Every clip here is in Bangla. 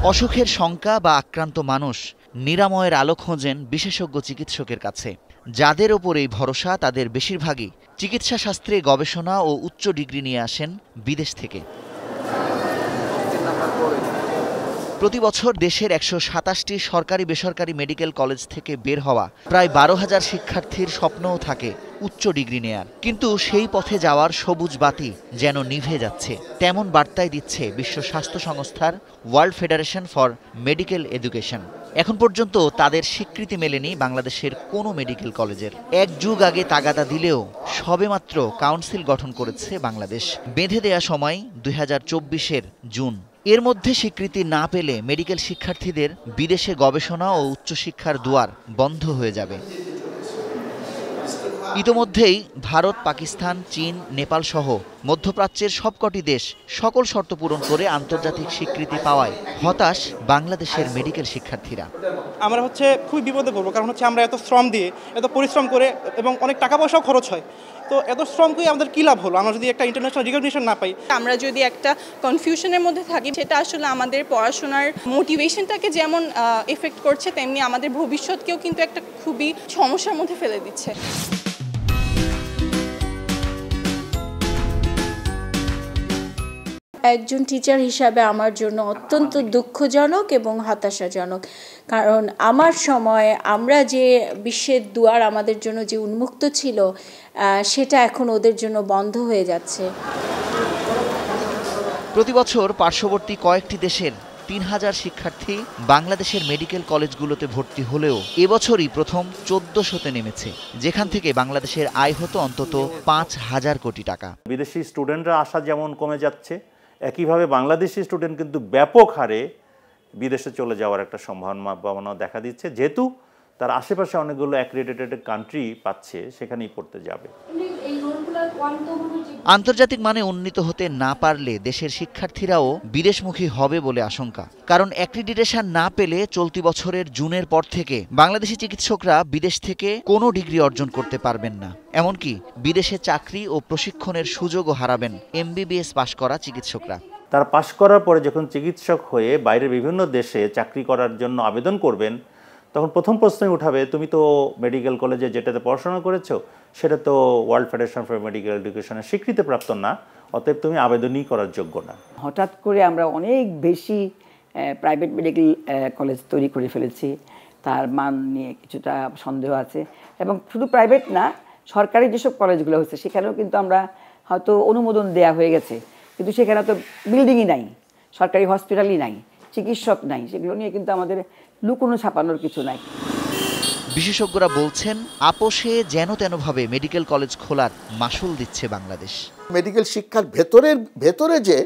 অসুখের শঙ্কা বা আক্রান্ত মানুষ নিরাময়ের আলো খোঁজেন বিশেষজ্ঞ চিকিৎসকের কাছে। যাদের ওপর এই ভরসা তাদের বেশিরভাগই চিকিৎসা শাস্ত্রে গবেষণা ও উচ্চ ডিগ্রি নিয়ে আসেন বিদেশ থেকে। প্রতি বছর দেশের ১২৭টি সরকারি বেসরকারি মেডিকেল কলেজ থেকে বের হওয়া প্রায় ১২,০০০ শিক্ষার্থীর স্বপ্নও থাকে উচ্চ ডিগ্রি নেয়ার। কিন্তু সেই পথে যাওয়ার সবুজ বাতি যেন নিভে যাচ্ছে, তেমন বার্তাই দিচ্ছে বিশ্ব স্বাস্থ্য সংস্থার world federation for medical education. এখন পর্যন্ত তাদের স্বীকৃতি মেলেনি বাংলাদেশের কোনো মেডিকেল কলেজের। এক যুগ আগে তাগাদা দিলেও সবেমাত্র কাউন্সিল গঠন করেছে বাংলাদেশ। বেঁধে দেয়া সময় ২০২৪-এর জুন। এর মধ্যে স্বীকৃতি না পেলে মেডিকেল শিক্ষার্থীদের বিদেশে গবেষণা ও উচ্চশিক্ষার দুয়ার বন্ধ হয়ে যাবে। ইতোমধ্যেই ভারত, পাকিস্তান, চীন, নেপাল সহ মধ্যপ্রাচ্যের সবকটি দেশ সকল শর্ত পূরণ করে আন্তর্জাতিক স্বীকৃতি পাওয়ায় হতাশ বাংলাদেশের মেডিকেল শিক্ষার্থীরা। আমরা খুবই বিপদে পড়বো, কারণ আমরা এত শ্রম দিয়ে এত পরিশ্রম করে এবং অনেক টাকা পয়সাও খরচ হয়, তো এত শ্রম করে আমাদের কী লাভ হলো আমরা যদি একটা ইন্টারন্যাশনাল রিকগনিশন না পাই। আমরা যদি একটা কনফিউশনের মধ্যে থাকি, সেটা আসলে আমাদের পড়াশোনার মোটিভেশনটাকে যেমন এফেক্ট করছে, তেমনি আমাদের ভবিষ্যৎকেও কিন্তু একটা খুবই সমস্যার মধ্যে ফেলে দিচ্ছে। একজন টিচার হিসাবে আমার জন্য অত্যন্ত দুঃখজনক এবং হতাশাজনক, কারণ আমার সময় আমরা যে বিশ্বের দুয়ার আমাদের জন্য যে উন্মুক্ত ছিল, সেটা এখন ওদের জন্য বন্ধ হয়ে যাচ্ছে। প্রতি বছর পার্শ্ববর্তী কয়েকটি দেশের ৩,০০০ শিক্ষার্থী বাংলাদেশের মেডিকেল কলেজগুলোতে ভর্তি হলেও এবছরই প্রথম ১৪০০-তে নেমেছে, যেখান থেকে বাংলাদেশের আয় হতো অন্তত ৫,০০০ কোটি টাকা। বিদেশি স্টুডেন্টরা আসা যেমন কমে যাচ্ছে, একইভাবে বাংলাদেশি স্টুডেন্ট কিন্তু ব্যাপক হারে বিদেশে চলে যাওয়ার একটা সম্ভাবনা দেখা দিচ্ছে, যেহেতু তার আশেপাশে অনেকগুলো অ্যাক্রেডিটেড কান্ট্রি পাচ্ছে, সেখানেই পড়তে যাবে। আন্তর্জাতিক মানে উন্নীত হতে না পারলে দেশের শিক্ষার্থীরাও বিদেশমুখী হবে বলে আশঙ্কা। কারণ অ্যাক্রিডিটেশন না পেলে চলতি বছরের জুনের পর থেকে বাংলাদেশি চিকিৎসকরা বিদেশ থেকে কোনো ডিগ্রি অর্জন করতে পারবেন না। এমনকি বিদেশে চাকরি ও প্রশিক্ষণের সুযোগও হারাবেন এমবিবিএস পাশ করা চিকিৎসকরা। তারা পাশ করার পরে যখন চিকিৎসক হয়ে বাইরের বিভিন্ন দেশে চাকরি করার জন্য আবেদন করবেন, তখন প্রথম প্রশ্নই উঠাবে, তুমি তো মেডিকেল কলেজে যেটাতে পড়াশোনা করেছো সেটা তো ওয়ার্ল্ড ফেডারেশন ফর মেডিকেল এডুকেশনের স্বীকৃতিপ্রাপ্ত না, অতএব তুমি আবেদনই করার যোগ্য না। হঠাৎ করে আমরা অনেক বেশি প্রাইভেট মেডিকেল কলেজ তৈরি করে ফেলেছি, তার মান নিয়ে কিছুটা সন্দেহ আছে। এবং শুধু প্রাইভেট না, সরকারি যেসব কলেজগুলো হচ্ছে সেখানেও কিন্তু আমরা হয়তো অনুমোদন দেয়া হয়ে গেছে, কিন্তু সেখানে তো বিল্ডিংই নাই, সরকারি হসপিটালই নাই, চিকিৎসক নাই, সেগুলো নিয়ে কিন্তু আমাদের লুকোনো ছাপানোর কিছু নাই। বিশেষজ্ঞরা বলছেন, আপোষে যেন তেনভাবে মেডিকেল কলেজ খোলার মাশুল দিচ্ছে বাংলাদেশ। মেডিকেল শিক্ষার ভেতরে যে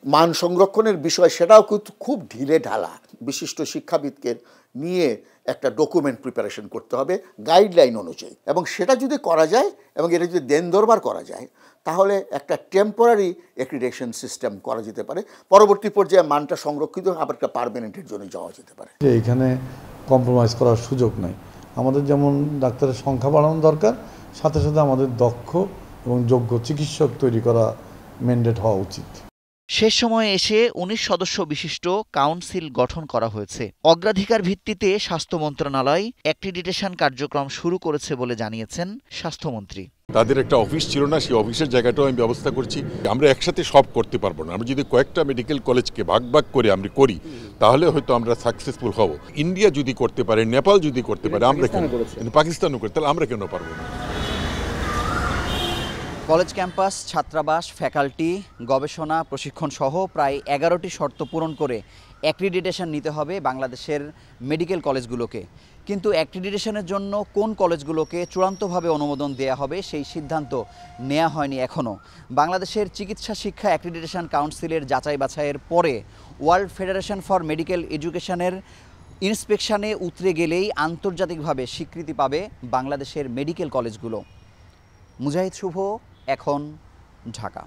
মান সংরক্ষণের বিষয়, সেটাও কিন্তু খুব ঢিলে ঢালা। বিশিষ্ট শিক্ষাবিদকে নিয়ে একটা ডকুমেন্ট প্রিপারেশন করতে হবে গাইডলাইন অনুযায়ী, এবং সেটা যদি করা যায় এবং এটা যদি দেন দরবার করা যায়, তাহলে একটা টেম্পোরারি অ্যাক্রিডিটেশন সিস্টেম করা যেতে পারে। পরবর্তী পর্যায়ে মানটা সংরক্ষিত আবার একটা পার্মানেন্টের জন্য যাওয়া যেতে পারে। এইখানে কম্প্রোমাইজ করার সুযোগ নাই। আমাদের যেমন ডাক্তারের সংখ্যা বাড়ানো দরকার, সাথে সাথে আমাদের দক্ষ এবং যোগ্য চিকিৎসক তৈরি করা ম্যান্ডেট হওয়া উচিত। শেষ সময়ে এসে ১৯ সদস্য বিশিষ্ট কাউন্সিল গঠন করা হয়েছে। অগ্রাধিকার ভিত্তিতে স্বাস্থ্য মন্ত্রণালয় অ্যাক্রিডিটেশন কার্যক্রম শুরু করেছে বলে জানিয়েছেন স্বাস্থ্যমন্ত্রী। তাদের একটা অফিস ছিল না, সেই অফিসের জায়গাটাও আমি ব্যবস্থা করছি। আমরা একসাথে সব করতে পারবো না, আমরা যদি কয়েকটা মেডিকেল কলেজকে ভাগ ভাগ করে আমরা করি, তাহলে হয়তো আমরা সাকসেসফুল হব। ইন্ডিয়া যদি করতে পারে, নেপাল যদি করতে পারে, আমরা কেন, পাকিস্তানও করে, তাহলে আমরা কেন পারবো না? কলেজ ক্যাম্পাস, ছাত্রাবাস, ফ্যাকাল্টি, গবেষণা, প্রশিক্ষণ সহ প্রায় 11টি শর্ত পূরণ করে অ্যাক্রিডিটেশন নিতে হবে বাংলাদেশের মেডিকেল কলেজগুলোকে। কিন্তু অ্যাক্রিডিটেশনের জন্য কোন কলেজগুলোকে চূড়ান্তভাবে অনুমোদন দেয়া হবে সেই সিদ্ধান্ত নেওয়া হয়নি এখনও। বাংলাদেশের চিকিৎসা শিক্ষা অ্যাক্রিডিটেশন কাউন্সিলের যাচাই বাছাইয়ের পরে ওয়ার্ল্ড ফেডারেশন ফর মেডিকেল এডুকেশনের ইন্সপেকশনে উতরে গেলেই আন্তর্জাতিকভাবে স্বীকৃতি পাবে বাংলাদেশের মেডিকেল কলেজগুলো। মুজাহিদ শুভ, এখন, ঢাকা।